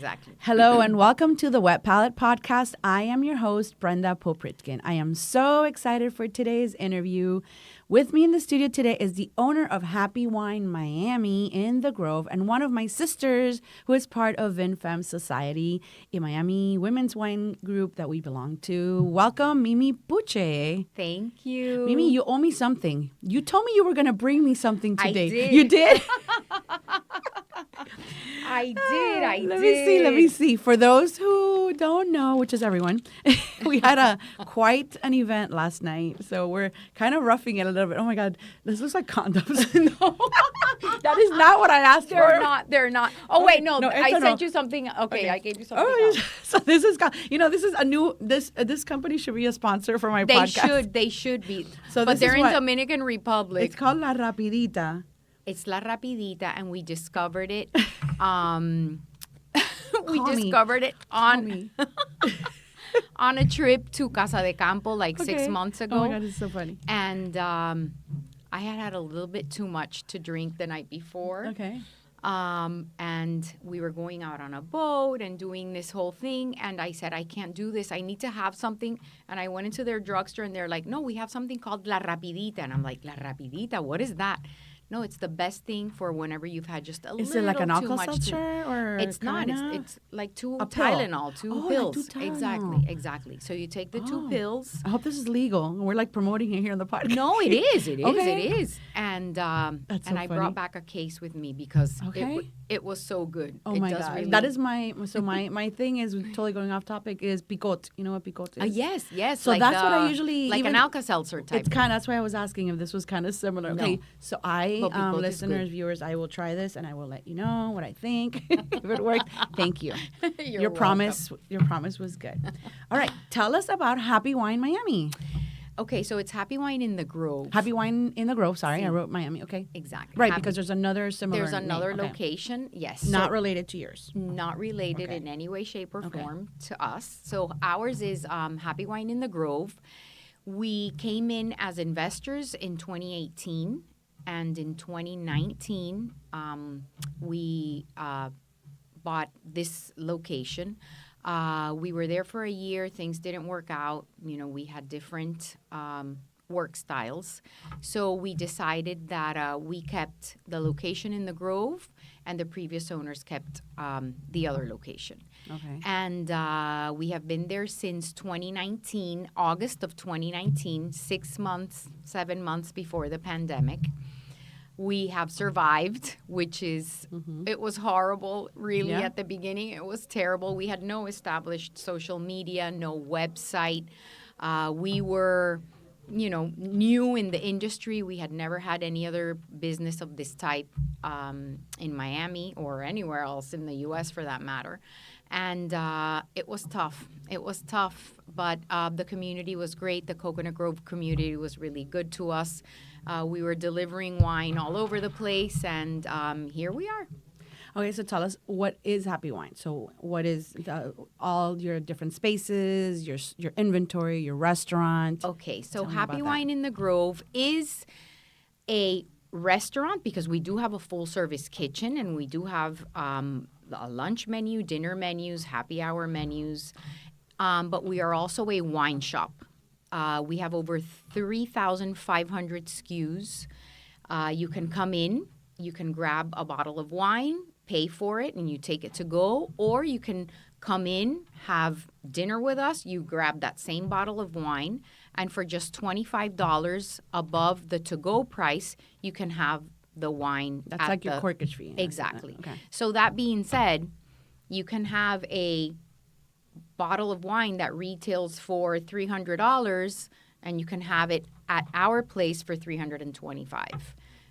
Exactly. Hello and welcome to the Whet Palette Podcast. I am your host, Brenda Popritkin. I am so excited for today's interview. With me in the studio today is the owner of Happy Wine Miami in the Grove and one of my sisters who is part of VinFemme Society, a Miami women's wine group that we belong to. Welcome, Mimi Puche. Thank you. Mimi, you owe me something. You told me you were going to bring me something today. I did. You did? I did. Let me see. For those who don't know, which is everyone, we had quite an event last night. So we're kind of roughing it a little bit. Oh my God, this looks like condoms. No, that is not what I asked for. They're not. Oh, wait, no. I no. sent you something. Okay, I gave you something else. So this is, this is a new, this company should be a sponsor for my podcast. They should be. So but they're in what? Dominican Republic. It's called La Rapidita. It's La Rapidita, and we discovered it. Discovered it on on a trip to Casa de Campo 6 months ago. Oh my God, it's so funny. And I had a little bit too much to drink the night before. Okay. And we were going out on a boat and doing this whole thing. And I said, I can't do this. I need to have something. And I went into their drugstore and they're like, no, we have something called La Rapidita. And I'm like, La Rapidita, what is that? No, it's the best thing for whenever you've had just a little too much. Is it like an Alka-Seltzer or It's not. It's like two a pill. Tylenol, two pills. Like two Tylenol. Exactly. So you take the two pills. I hope this is legal. We're like promoting it here on the podcast. No, it is. It is. Okay. It is. And That's so I funny. brought back a case with me because it was so good. Oh it my does God. really That is my thing is totally going off topic is picote. You know what picote is? Yes. So like that's what I usually like an Alka-Seltzer type. It's kind of that's why I was asking if this was kind of similar. No. Okay, so listeners, viewers, I will try this and I will let you know what I think. If it works, thank you. Your promise was good. All right, tell us about Happy Wine Miami. Okay, so it's Happy Wine in the Grove. Happy Wine in the Grove. Sorry, I wrote Miami. Okay, exactly. Right, because there's another similar. There's another name. location. Yes, not related to yours. Not related in any way, shape, or form to us. So ours is Happy Wine in the Grove. We came in as investors in 2018. And in 2019, we bought this location. We were there for a year. Things didn't work out. We had different work styles. So we decided that we kept the location in the Grove, and the previous owners kept the other location. Okay. And we have been there since 2019, August of 2019, 7 months before the pandemic. We have survived, which is, it was horrible, really, at the beginning. It was terrible. We had no established social media, no website. We were, new in the industry. We had never had any other business of this type in Miami or anywhere else in the U.S. for that matter. And it was tough. But the community was great. The Coconut Grove community was really good to us. We were delivering wine all over the place, and here we are. Okay, so tell us, what is Happy Wine? So what is all your different spaces, your inventory, your restaurant? Okay, so Happy Wine in the Grove is a restaurant because we do have a full-service kitchen, and we do have a lunch menu, dinner menus, happy hour menus, but we are also a wine shop. We have over 3,500 SKUs. You can come in, you can grab a bottle of wine, pay for it, and you take it to go. Or you can come in, have dinner with us, you grab that same bottle of wine, and for just $25 above the to-go price, you can have the wine. That's like your corkage fee. Exactly. Okay. So that being said, you can have a bottle of wine that retails for $300 and you can have it at our place for $325,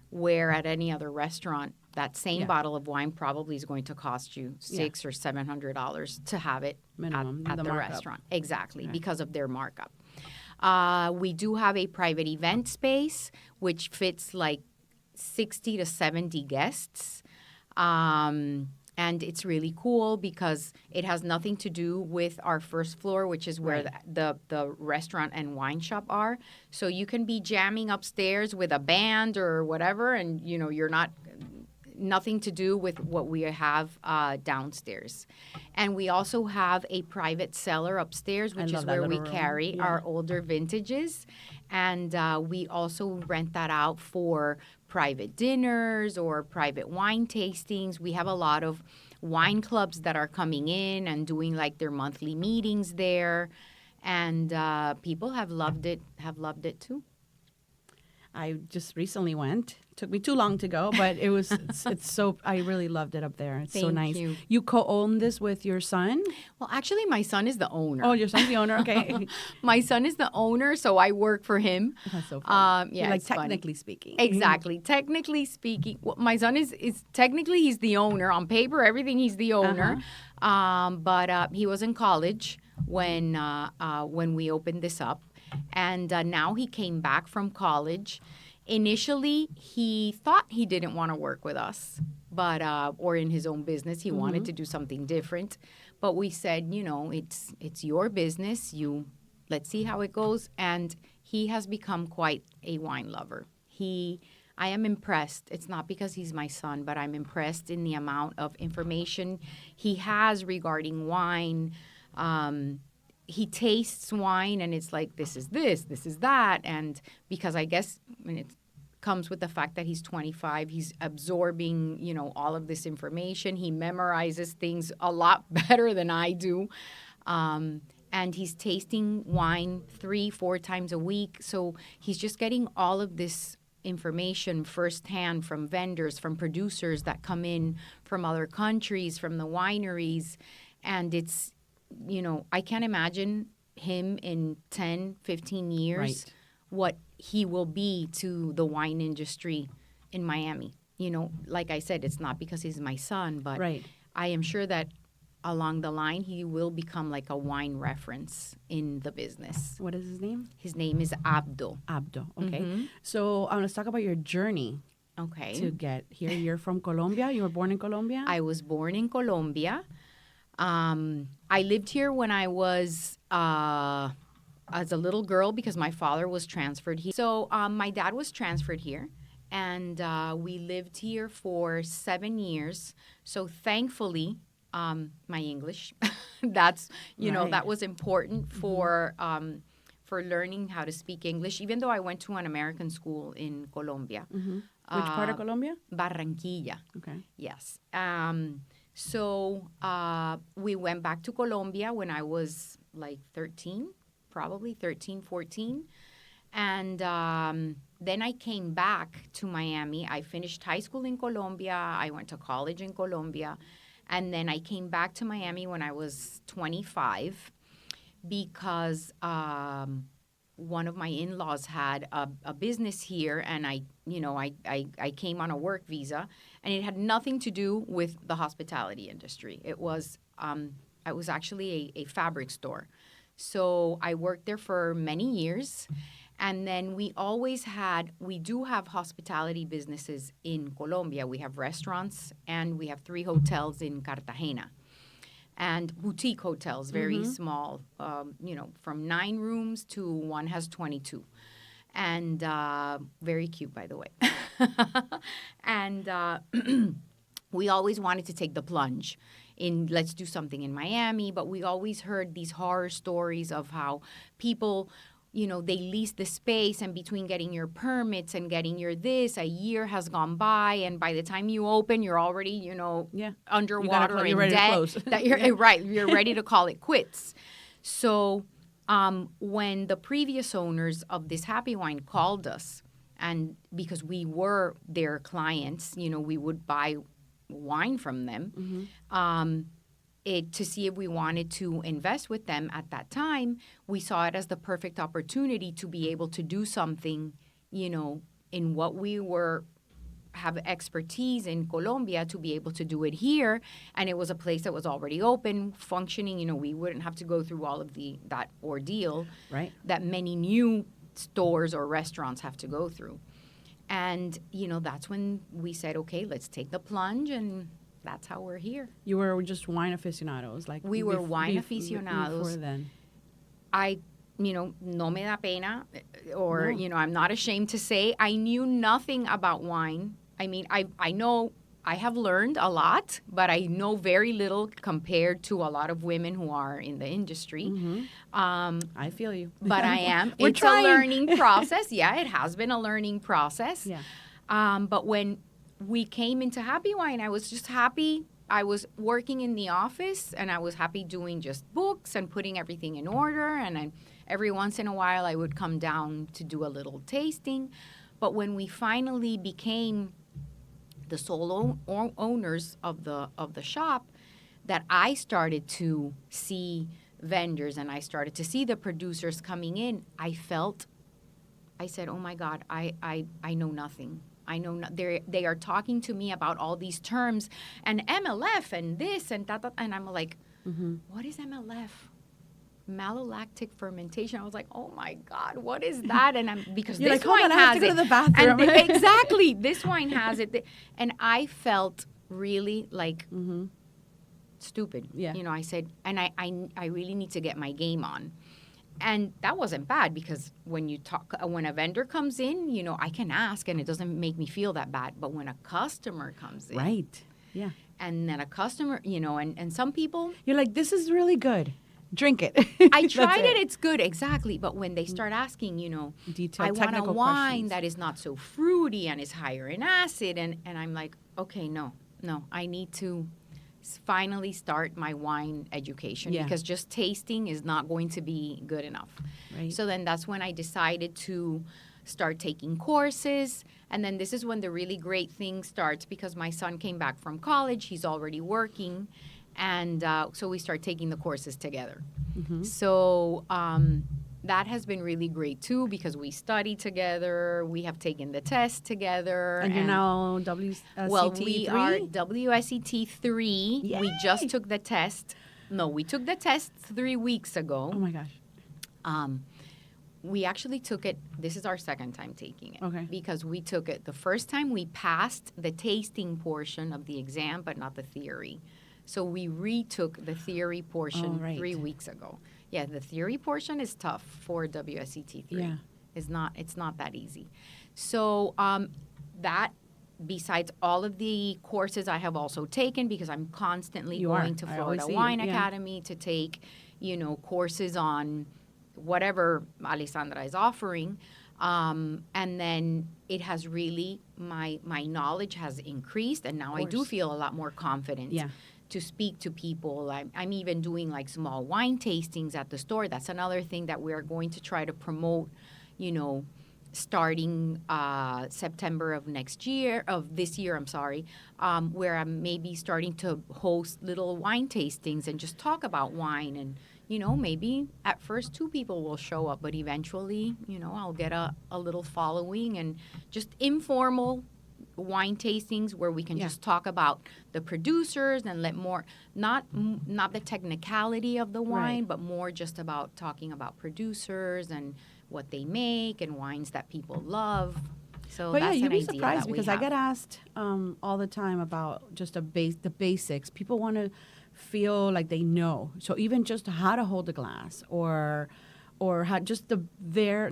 where at any other restaurant that same bottle of wine probably is going to cost you $600 or $700 to have it minimum at the restaurant. Exactly, okay. Because of their markup. We do have a private event space which fits like 60 to 70 guests. And it's really cool because it has nothing to do with our first floor, which is where the restaurant and wine shop are. So you can be jamming upstairs with a band or whatever, and you're not nothing to do with what we have downstairs. And we also have a private cellar upstairs, which is where we carry our older vintages. And we also rent that out for private dinners or private wine tastings. We have a lot of wine clubs that are coming in and doing like their monthly meetings there. And people have loved it too. I just recently went. Took me too long to go, but it's so, I really loved it up there. It's so nice. Thank you. You co-own this with your son? Well, actually, my son is the owner. Oh, your son's the owner? Okay. My son is the owner, so I work for him. That's so funny. Yeah, like it's funny. technically speaking. Exactly. Technically speaking, well, my son is technically he's the owner. On paper, everything he's the owner. But he was in college when we opened this up. And now he came back from college. Initially, he thought he didn't want to work with us, but or in his own business. He wanted to do something different. But we said, it's your business. Let's see how it goes. And he has become quite a wine lover. I am impressed. It's not because he's my son, but I'm impressed in the amount of information he has regarding wine. He tastes wine and it's like, this is that. And because I guess it comes with the fact that he's 25, he's absorbing, all of this information. He memorizes things a lot better than I do. And he's tasting wine 3-4 times a week. So he's just getting all of this information firsthand from vendors, from producers that come in from other countries, from the wineries. And it's, I can't imagine him in 10, 15 years, what he will be to the wine industry in Miami. Like I said, it's not because he's my son, but I am sure that along the line, he will become like a wine reference in the business. What is his name? His name is Abdo. Abdo, okay. So let's talk about your journey. Okay. To get here. You're from Colombia? You were born in Colombia? I was born in Colombia. I lived here when I was as a little girl because my father was transferred here. So my dad was transferred here, and we lived here for 7 years. So thankfully, my English, that's, that was important for learning how to speak English, even though I went to an American school in Colombia. Which part of Colombia? Barranquilla. Okay. Yes. So we went back to Colombia when I was like 13, probably 13, 14. And then I came back to Miami. I finished high school in Colombia. I went to college in Colombia. And then I came back to Miami when I was 25 because one of my in-laws had a business here, and I came on a work visa, and it had nothing to do with the hospitality industry. It was actually a fabric store. So I worked there for many years, and then we do have hospitality businesses in Colombia. We have restaurants, and we have 3 hotels in Cartagena. And boutique hotels, very small, from 9 rooms to one has 22. And very cute, by the way. And we always wanted to take the plunge in, let's do something in Miami. But we always heard these horror stories of how people, they lease the space, and between getting your permits and getting your this, a year has gone by, and by the time you open, you're already, underwater you're in ready debt. to close. That you're right. You're ready to call it quits. So when the previous owners of this Happy Wine called us, and because we were their clients, we would buy wine from them. To see if we wanted to invest with them at that time, we saw it as the perfect opportunity to be able to do something, in what we have expertise in Colombia, to be able to do it here. And it was a place that was already open, functioning. We wouldn't have to go through all of that ordeal that many new stores or restaurants have to go through. And, that's when we said, okay, let's take the plunge, and that's how we're here. You were just wine aficionados, we were wine aficionados. Before then, no me da pena, or I'm not ashamed to say I knew nothing about wine. I mean, I I have learned a lot, but I know very little compared to a lot of women who are in the industry. I feel you. But I am. We're It's trying. a learning process. Yeah, it has been a learning process. Yeah. But when we came into Happy Wine, I was just happy. I was working in the office, and I was happy doing just books and putting everything in order. And every once in a while, I would come down to do a little tasting. But when we finally became the sole owners of the shop, that I started to see vendors and I started to see the producers coming in, I said, oh my God, I know nothing. I know they are talking to me about all these terms and MLF and this and that, and I'm like, what is MLF? Malolactic fermentation. I was like, oh my God, what is that? And because You're this like, hold wine on, I have has to go it. to the bathroom. And exactly, this wine has it. And I felt really like stupid. Yeah. You know, I said, and I really need to get my game on. And that wasn't bad because when a vendor comes in, you know, I can ask and it doesn't make me feel that bad. But when a customer comes in. Right. Yeah. And then a customer, you know, and some people. You're like, this is really good. Drink it. I tried it. It's good. Exactly. But when they start asking, you know, Detailed, I want a technical wine questions. that is not so fruity and is higher in acid. And I'm like, okay, no. I need to finally start my wine education because just tasting is not going to be good enough. Right. So then that's when I decided to start taking courses. And then this is when the really great thing starts because my son came back from college. He's already working. And so we start taking the courses together. So that has been really great, too, because we study together. We have taken the test together. And you're now WSET Well, we 3? are WSET 3. Yay! We just took the test. No, we took the test 3 weeks ago. Oh, my gosh. We actually took it. This is our second time taking it. Okay. Because we took it. The first time we passed the tasting portion of the exam, but not the theory. So we retook the theory portion 3 weeks ago. Yeah, the theory portion is tough for WSET 3. Yeah. It's not that easy. So that, besides all of the courses I have also taken, because I'm constantly going to Florida Wine Academy to take, you know, courses on whatever Alessandra is offering. And then it has really, my knowledge has increased, and now I do feel a lot more confident. Yeah. To speak to people. I'm even doing like small wine tastings at the store. That's another thing that we're going to try to promote, you know, starting September of this year, where I'm maybe starting to host little wine tastings and just talk about wine. And, you know, maybe at first 2 people will show up, but eventually, you know, I'll get a little following and just informal wine tastings where we can just talk about the producers and let more not the technicality of the wine, but more just about talking about producers and what they make and wines that people love. So But that's you'd an be idea surprised that we because I have. get asked all the time about just the basics. People want to feel like they know. So even just how to hold a glass or how just the bare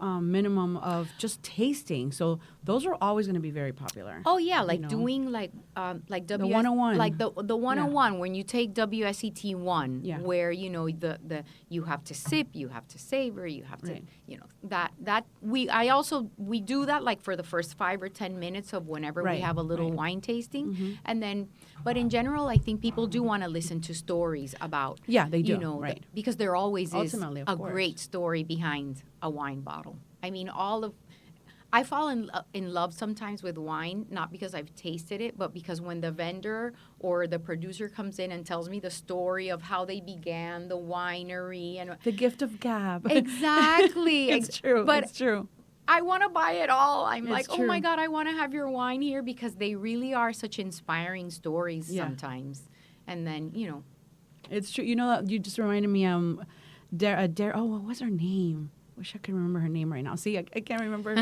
minimum of just tasting. So those are always going to be very popular. Oh yeah, like you know? doing like The 101. like the 101 when you take WSET 1, where you know the you have to sip, you have to savor, you have to you know that we do that like for the first 5 or 10 minutes of whenever we have a little wine tasting, and then but in general I think people do want to listen to stories about they do, you know because there always Ultimately, is of a course. great story behind a wine bottle. I mean I fall in love sometimes with wine, not because I've tasted it, but because when the vendor or the producer comes in and tells me the story of how they began the winery and The gift of gab. exactly, It's true. But it's true. I want to buy it all. I'm It's like, true. oh my God, I want to have your wine here because they really are such inspiring stories sometimes. And then you know, It's true. You know, you just reminded me. What was her name? Wish I could remember her name right now. See, I can't remember.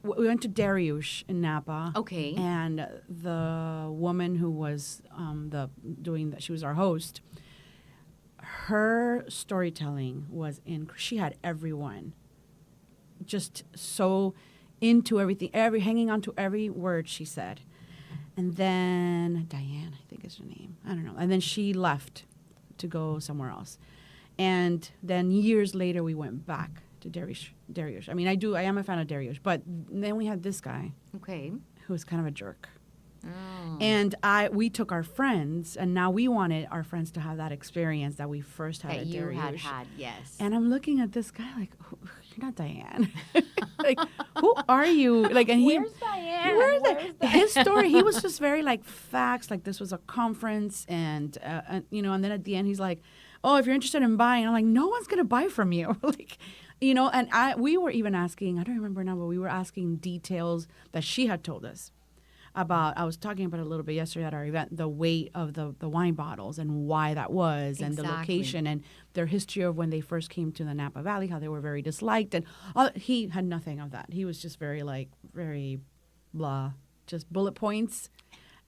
We went to Dariush in Napa. Okay. And the woman who was she was our host. Her storytelling was she had everyone just so into everything, hanging on to every word she said. And then Diane, I think is her name. I don't know. And then she left to go somewhere else. And then years later, we went back to Dariush. I mean, I am a fan of Dariush. But then we had this guy. Okay. Who was kind of a jerk. Oh. And we took our friends, and now we wanted our friends to have that experience that we first had that at you Dariush. had, yes. And I'm looking at this guy like, you're not Diane. Like, who are you? Like, and Where's Diane? Where's his story? He was just very like facts. Like this was a conference, and and then at the end he's like, oh, if you're interested in buying, I'm like, no one's gonna buy from you. Like, and we were even asking. I don't remember now, but we were asking details that she had told us about. I was talking about it a little bit yesterday at our event, the weight of the wine bottles and why that was, and the location and their history of when they first came to the Napa Valley, how they were very disliked. And he had nothing of that. He was just very blah, just bullet points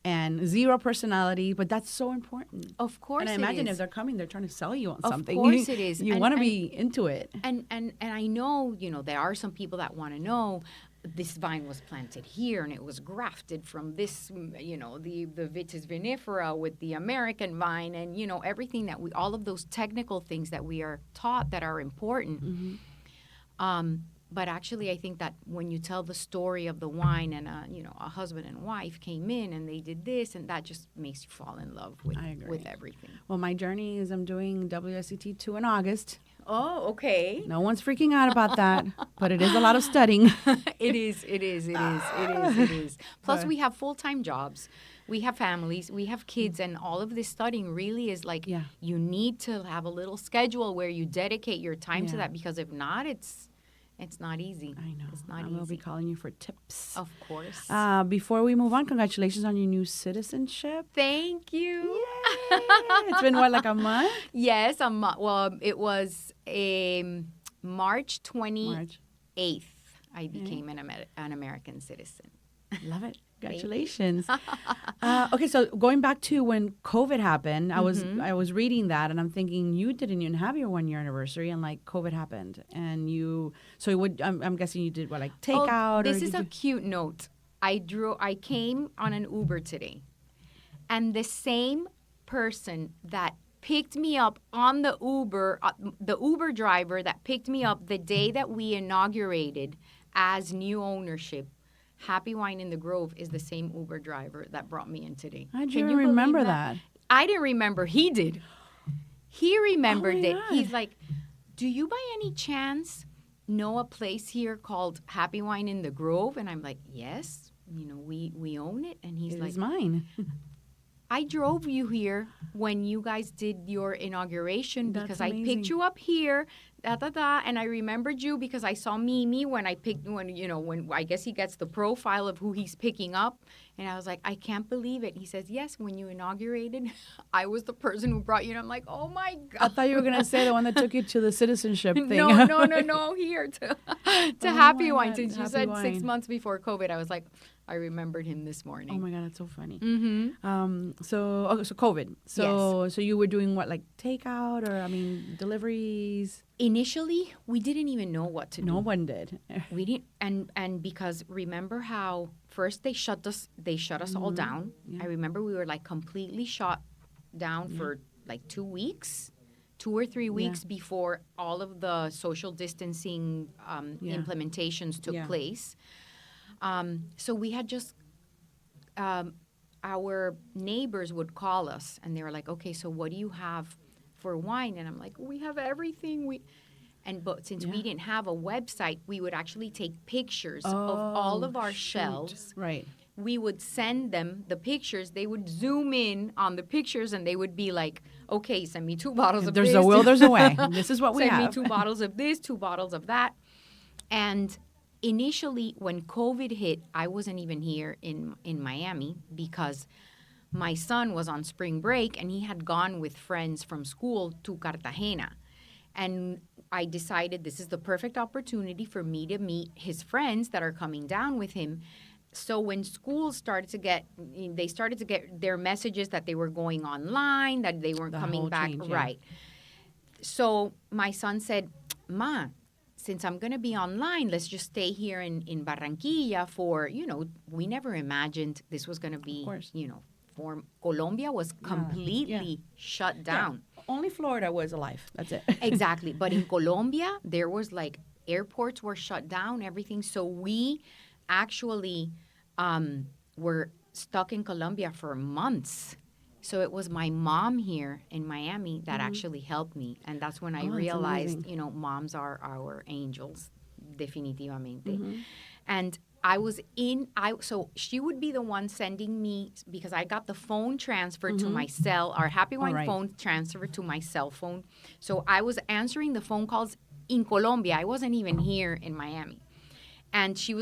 and zero personality. But that's so important. Of course, and I imagine if they're coming, they're trying to sell you on something. Of course it is. You want to be into it. And I know, there are some people that want to know, this vine was planted here and it was grafted from this, the Vitis vinifera with the American vine, and, everything that all of those technical things that we are taught that are important. Mm-hmm. But actually, I think that when you tell the story of the wine and, a husband and wife came in and they did this, and that just makes you fall in love with everything. Well, my journey is I'm doing WSET 2 in August. Oh, okay. No one's freaking out about that, but it is a lot of studying. It is. Plus, we have full-time jobs. We have families. We have kids. And all of this studying really is like, you need to have a little schedule where you dedicate your time to that, because if not, it's not easy. I know. It's not easy. I will be calling you for tips. Of course. Before we move on, congratulations on your new citizenship. Thank you. Yay. It's been, like a month? Yes, a month. Well, it was March 28th. I became an American citizen. Love it. Congratulations. Okay, so going back to when COVID happened, I was reading that, and I'm thinking you didn't even have your 1-year anniversary, and COVID happened, and I'm guessing you did takeout. This is a cute note. I came on an Uber today, and the same person that picked me up on the Uber driver that picked me up the day that we inaugurated as new ownership, Happy Wine in the Grove, is the same Uber driver that brought me in today. I didn't remember that. I didn't remember. He did. He remembered it. He's like, do you by any chance know a place here called Happy Wine in the Grove? And I'm like, yes. We own it. And he's like, it's mine. I drove you here when you guys did your inauguration because I picked you up here, and I remembered you because I saw Mimi when I guess he gets the profile of who he's picking up, and I was like, I can't believe it. He says, yes, when you inaugurated, I was the person who brought you, and I'm like, oh my God. I thought you were gonna say the one that took you to the citizenship thing. No, here to Happy Wine. Since you said 6 months before COVID, I was like, I remembered him this morning. Oh my God, that's so funny. Mm-hmm. So COVID. So yes. So you were doing what, deliveries? Initially, we didn't even know what to do. No one did. We didn't, and because remember how first they shut us all down. Yeah. I remember we were completely shut down for 2 weeks. 2 or 3 weeks before all of the social distancing implementations took place. So we had just, our neighbors would call us and they were like, okay, so what do you have for wine? And I'm like, we have everything. But since we didn't have a website, we would actually take pictures of all of our shelves. Right. We would send them the pictures. They would zoom in on the pictures and they would be like, okay, send me 2 bottles of this. There's a will, there's a way. This is what we have. Send me 2 bottles of this, 2 bottles of that. And initially, when COVID hit, I wasn't even here in Miami because my son was on spring break and he had gone with friends from school to Cartagena. And I decided this is the perfect opportunity for me to meet his friends that are coming down with him. So when schools started to get their messages that they were going online, that they weren't coming back. Right. So my son said, Ma, since I'm going to be online, let's just stay here in Barranquilla for, we never imagined this was going to be, for Colombia was completely shut down. Yeah. Only Florida was alive. That's it. Exactly. But in Colombia, there was like airports were shut down, everything. So we actually were stuck in Colombia for months. So it was my mom here in Miami that actually helped me. And that's when I realized, moms are our angels, definitivamente. And so she would be the one sending me, because I got the phone transferred to my our Happy Wine phone transferred to my cell phone. So I was answering the phone calls in Colombia. I wasn't even here in Miami. And she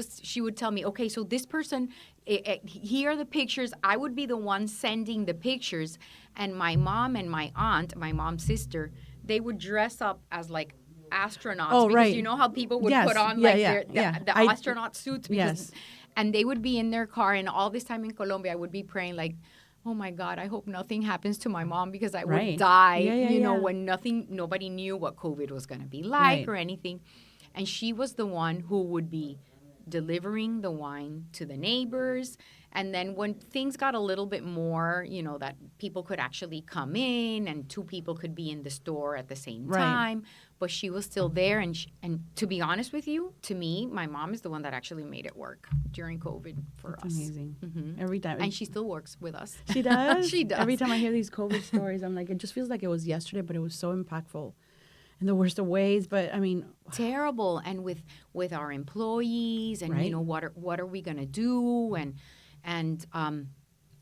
would tell me, okay, so this person, here are the pictures. I would be the one sending the pictures. And my mom and my aunt, my mom's sister, they would dress up as like astronauts. Because you know how people would put on the astronaut suits? And they would be in their car. And all this time in Colombia, I would be praying like, oh my God, I hope nothing happens to my mom because I would die, when nobody knew what COVID was going to be like or anything. And she was the one who would be delivering the wine to the neighbors. And then when things got a little bit more, that people could actually come in and two people could be in the store at the same time. But she was still there. And to be honest with you, to me, my mom is the one that actually made it work during COVID for us. Amazing. Every time. And she still works with us. She does? She does. Every time I hear these COVID stories, I'm like, it just feels like it was yesterday, but it was so impactful. In the worst of ways, but I mean, terrible. And with our employees, and what are we gonna do? And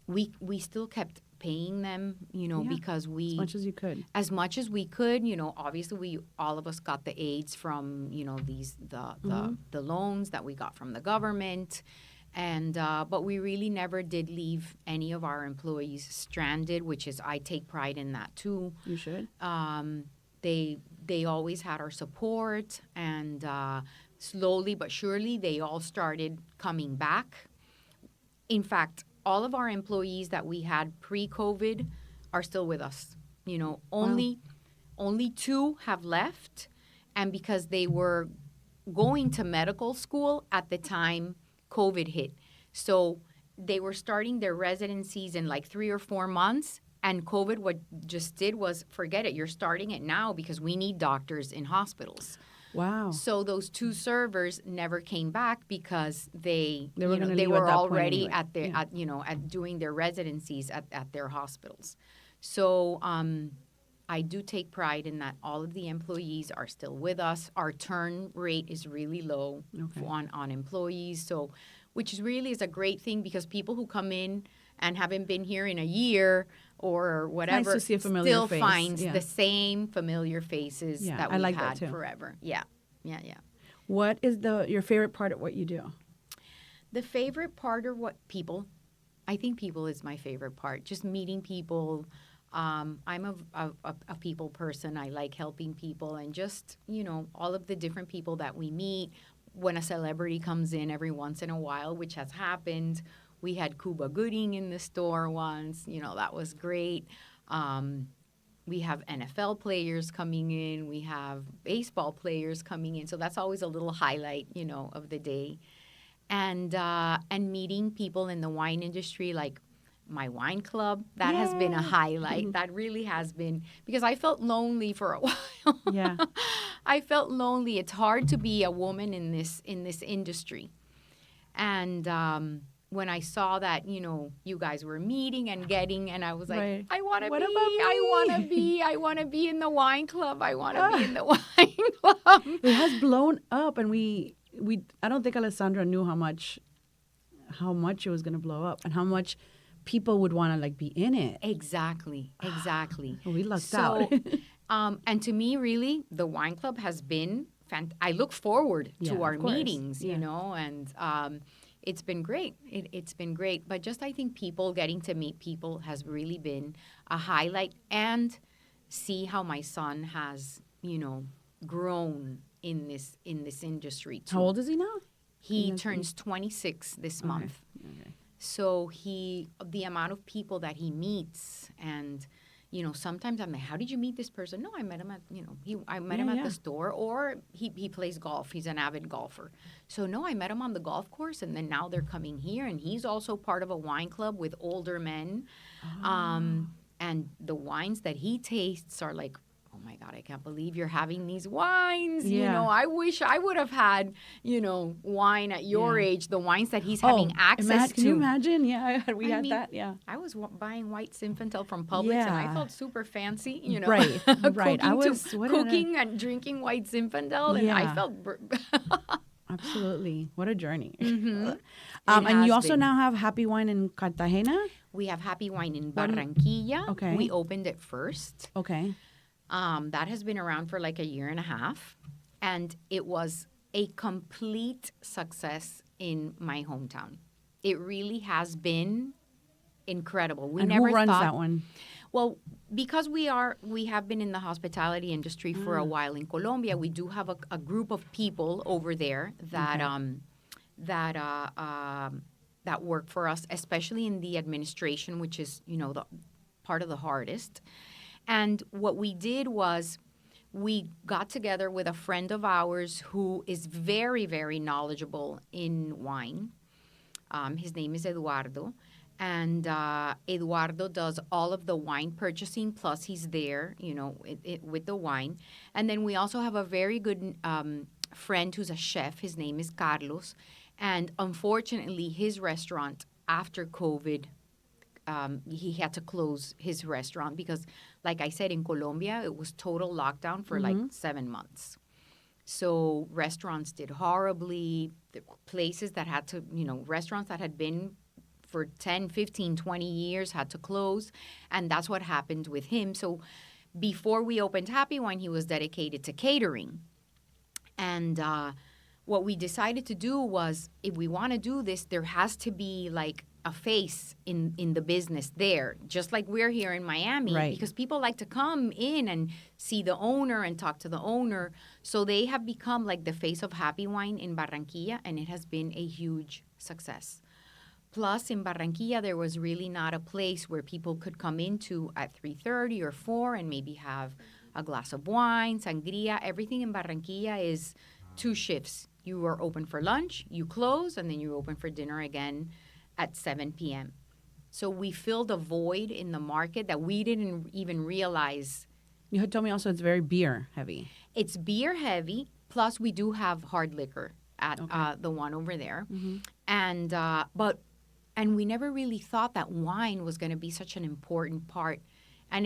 we still kept paying them, because we as much as we could, obviously all of us got the aids from the loans that we got from the government, and but we really never did leave any of our employees stranded, which is I take pride in that too. You should. They always had our support, and slowly but surely they all started coming back. In fact, all of our employees that we had pre-COVID are still with us. Only 2 have left, and because they were going to medical school at the time COVID hit. So they were starting their residencies in like 3 or 4 months. And COVID, what just did was, forget it, you're starting it now because we need doctors in hospitals. Wow. So those 2 servers never came back because they were already anyway. at doing their residencies at their hospitals. So I do take pride in that all of the employees are still with us. Our turn rate is really low on employees, so which is a great thing, because people who come in and haven't been here in a year or whatever, nice to see a familiar still face. finds the same familiar faces that we've had that forever. Yeah. What is your favorite part of what you do? The favorite part of people? I think people is my favorite part. Just meeting people. I'm a people person. I like helping people, and just, all of the different people that we meet. When a celebrity comes in every once in a while, which has happened. We had Cuba Gooding in the store once. That was great. We have NFL players coming in. We have baseball players coming in. So that's always a little highlight, of the day. And meeting people in the wine industry, like my wine club, that has been a highlight. That really has been, because I felt lonely for a while. Yeah. I felt lonely. It's hard to be a woman in this industry. And when I saw that, you guys were meeting and I was like, I want to be in the wine club. I want to be in the wine club. It has blown up, and I don't think Alessandra knew how much it was going to blow up and how much people would want to be in it. Exactly. We lucked out. And to me, really, the wine club has been I look forward to our meetings, and it's been great. It's been great. But just, I think getting to meet people has really been a highlight, and see how my son has, grown in this industry too. How old is he now? He turns 26 this month. Okay. So the amount of people that he meets, and sometimes I'm like, how did you meet this person? No, I met him I met him at the store, or he plays golf. He's an avid golfer. So no, I met him on the golf course, and then now they're coming here, and he's also part of a wine club with older men. And the wines that he tastes are like, oh my God, I can't believe you're having these wines. Yeah. I wish I would have had, wine at your age, the wines that he's having access to. Can you imagine? Yeah, we had mean, that, yeah. I was buying white Zinfandel from Publix, and I felt super fancy, Right, right. Cooking and drinking white Zinfandel, and I felt... Absolutely. What a journey. Mm-hmm. And you also now have Happy Wine in Cartagena? We have Happy Wine in Baranquilla. Okay. We opened it first. Okay. That has been around for like a year and a half. And it was a complete success in my hometown. It really has been incredible. Who runs that one? Well, because we have been in the hospitality industry for a while in Colombia, we do have a group of people over there that that work for us, especially in the administration, which is the part of the hardest. And what we did was we got together with a friend of ours who is very, very knowledgeable in wine. His name is Eduardo. And Eduardo does all of the wine purchasing, plus he's there, with the wine. And then we also have a very good friend who's a chef. His name is Carlos. And unfortunately, his restaurant, after COVID, he had to close his restaurant because, like I said, in Colombia, it was total lockdown for like 7 months. So restaurants did horribly. The places that had to, restaurants that had been for 10, 15, 20 years had to close. And that's what happened with him. So before we opened Happy Wine, he was dedicated to catering. And what we decided to do was, if we want to do this, there has to be like a face in the business there, just like we're here in Miami. Right. Because people like to come in and see the owner and talk to the owner. So they have become like the face of Happy Wine in Baranquilla, and it has been a huge success. Plus, in Baranquilla, there was really not a place where people could come into at 3:30 or 4 and maybe have a glass of wine, sangria. Everything in Baranquilla is 2 shifts. You are open for lunch, you close, and then you open for dinner again at 7 p.m. So we filled a void in the market that we didn't even realize. You had told me also it's very beer heavy. It's beer heavy, plus we do have hard liquor at the one over there. Mm-hmm. And we never really thought that wine was going to be such an important part. And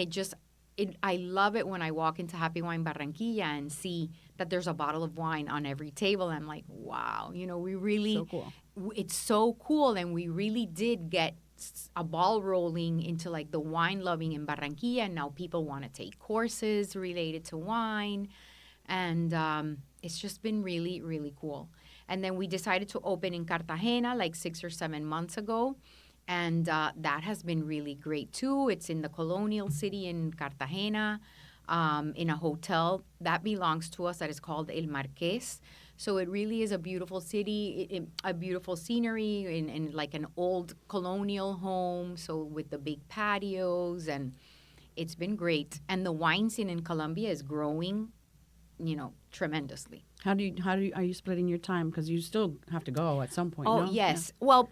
I love it when I walk into Happy Wine Barranquilla and see that there's a bottle of wine on every table. I'm like, wow, we really, so cool. It's so cool. And we really did get a ball rolling into like the wine loving in Barranquilla. And now people want to take courses related to wine. And it's just been really, really cool. And then we decided to open in Cartagena like 6 or 7 months ago. And that has been really great, too. It's in the colonial city in Cartagena, in a hotel that belongs to us that is called El Marqués. So it really is a beautiful city, a beautiful scenery in like an old colonial home, so with the big patios. And it's been great. And the wine scene in Colombia is growing, tremendously. Are you splitting your time? Because you still have to go at some point. Oh, no? yes. Yeah. Well,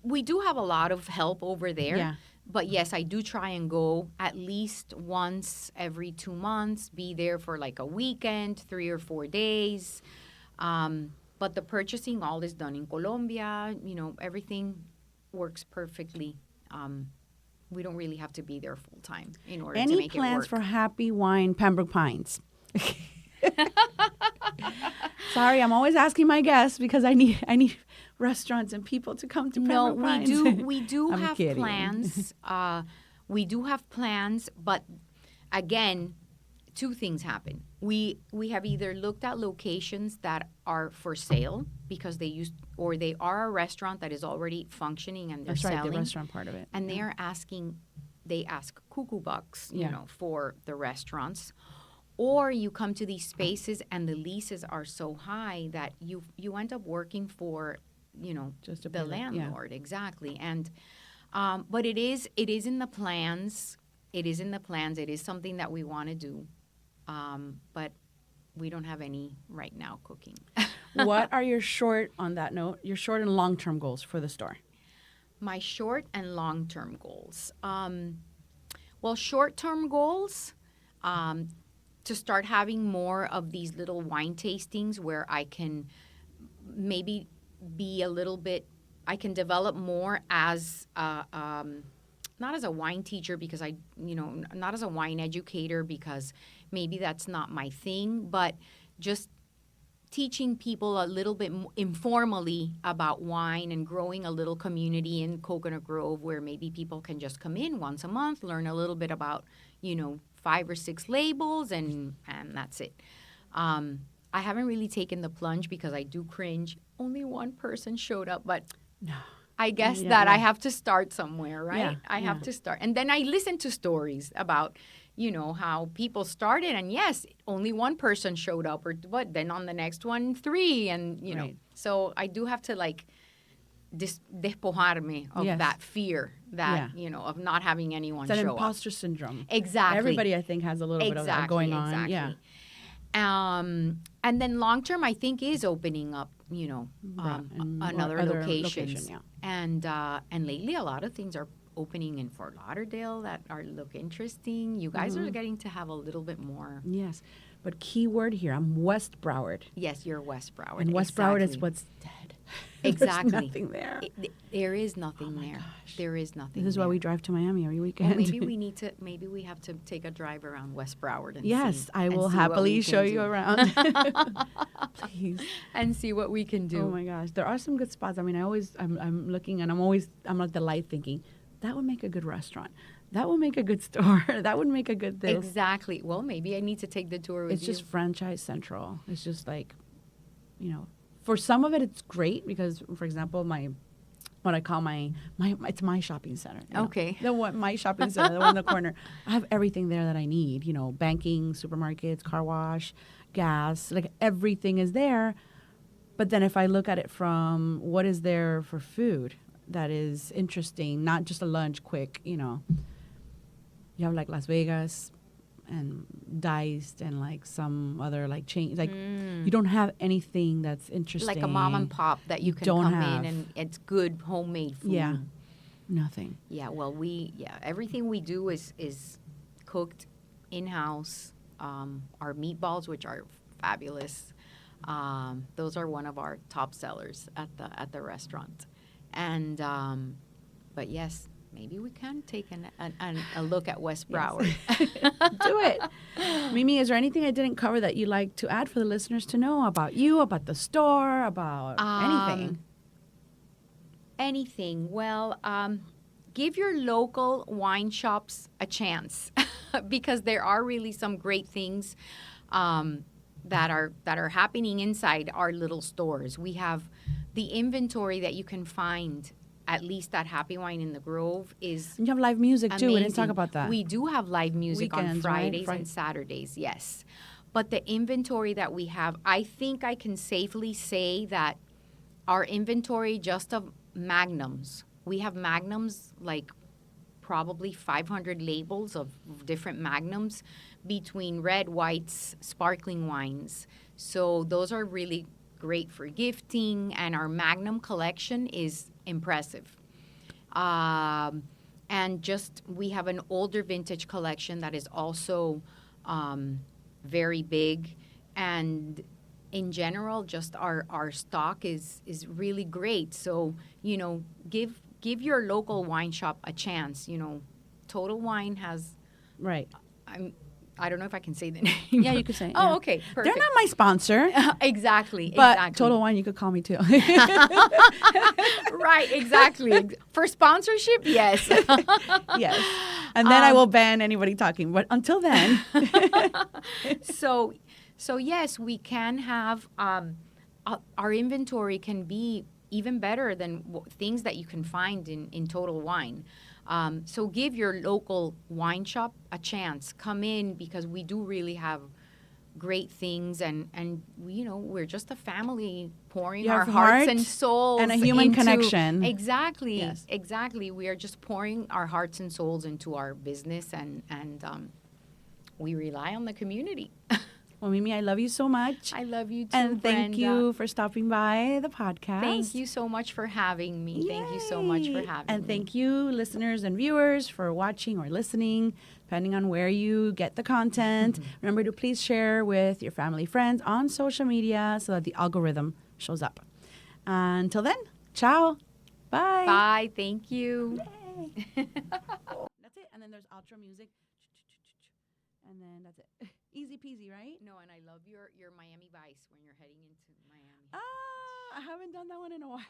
we do have a lot of help over there. Yeah. But yes, I do try and go at least once every 2 months, be there for like a weekend, 3 or 4 days. But the purchasing all is done in Colombia. Everything works perfectly. We don't really have to be there full time in order to make it work. Any plans for Happy Wine Pembroke Pines? Sorry, I'm always asking my guests because I need restaurants and people to come to Pembroke Pines. We do have plans. We do have plans, but again, 2 things happen. We have either looked at locations that are for sale because they are a restaurant that is already functioning and they're selling. That's right, the restaurant part of it. And they ask cuckoo bucks, for the restaurants. Or you come to these spaces and the leases are so high that you end up working for, just the landlord. Yeah. Exactly. And but it is in the plans it is in the plans. It is something that we want to do, but we don't have any right now cooking. What are your short, on that note, your short and long-term goals for the store? My short and long-term goals. Well, short-term goals, to start having more of these little wine tastings where I can maybe be a little bit, I can develop more as, not as a wine teacher because not as a wine educator because maybe that's not my thing, but just teaching people a little bit informally about wine and growing a little community in Coconut Grove where maybe people can just come in once a month, learn a little bit about, 5 or 6 labels, and that's it. I haven't really taken the plunge because I do cringe. Only one person showed up, but No. I guess that I have to start somewhere, right? Yeah, I have to start. And then I listen to stories about how people started, and yes, only one person showed up, or what? Then on the next one, 3, and Right. So I do have to despojarme of that fear that of not having anyone It's an show imposter syndrome. Exactly. Everybody, I think, has a little bit of that going on. Exactly. Yeah. And then long term, I think is opening up, another other locations. location, And lately, a lot of things are opening in Fort Lauderdale that look interesting. You guys are getting to have a little bit more. Yes. But key word here, I'm West Broward. Yes, you're West Broward. And West Broward is what's dead. Exactly. There's nothing there. There is nothing there. Gosh. There is nothing. This is why we drive to Miami every Well, weekend. maybe we have to take a drive around West Broward and Yes, see, I and will see what happily we can show do. you around. Please. And see what we can do. Oh my gosh, there are some good spots. I mean, I'm looking, and I'm at the light thinking, that would make a good restaurant. That would make a good store. That would make a good thing. Exactly. Well, maybe I need to take the tour with you. It's just franchise central. It's just like, for some of it, it's great because, for example, what I call my it's my shopping center. Okay. My shopping center, the one in the corner. I have everything there that I need. Banking, supermarkets, car wash, gas, like everything is there. But then if I look at it from what is there for food that is interesting, not just a lunch quick, you have like Las Vegas and Diced and like some other like chain, like you don't have anything that's interesting. like a mom and pop that you can don't come have. in and it's good homemade food. Yeah, nothing. Yeah, well, everything we do is cooked in-house. Our meatballs, which are fabulous, those are one of our top sellers at the restaurant. And but yes, maybe we can take a look at West Broward. Do it. Mimi, is there anything I didn't cover that you'd like to add for the listeners to know about you, about the store, about anything? Anything. Well, give your local wine shops a chance because there are really some great things that are happening inside our little stores. We have the inventory that you can find, at least at Happy Wine in the Grove, is And you have live music too. We didn't talk amazing. about that. We do have live music on Weekends, right? Fridays and Saturdays, yes. But the inventory that we have, I think I can safely say that our inventory just of magnums, we have magnums, like probably 500 labels of different magnums between red, whites, sparkling wines. So those are really great for gifting, and our magnum collection is impressive. And just we have an older vintage collection that is also very big, and in general, just our stock is really great. So give your local wine shop a chance. Total Wine has right. I don't know if I can say the name. Yeah, you could say it. Oh, yeah. okay, perfect. They're not my sponsor. Exactly. But Total Wine, you could call me too. Right, exactly. For sponsorship, yes. Yes. And then I will ban anybody talking. But until then. So yes, we can have our inventory can be even better than things that you can find in Total Wine. So give your local wine shop a chance. Come in because we do really have great things, and we, we're just a family pouring You our have hearts heart and souls and a human into, connection. Exactly, Yes. exactly. We are just pouring our hearts and souls into our business, and we rely on the community. Well, Mimi, I love you so much. I love you too, And thank Brenda. you for stopping by the podcast. Thank you so much for having me. Thank you so much for Yay. having And me. thank you, listeners and viewers, for watching or listening, depending on where you get the content. Remember to please share with your family, friends on social media so that the algorithm shows up. Until then, ciao. Bye. Bye. Thank you. Yay. That's it. And then there's outro music. And then that's it. Easy peasy, right? No, and I love your Miami Vice when you're heading into Miami. Ah, I haven't done that one in a while.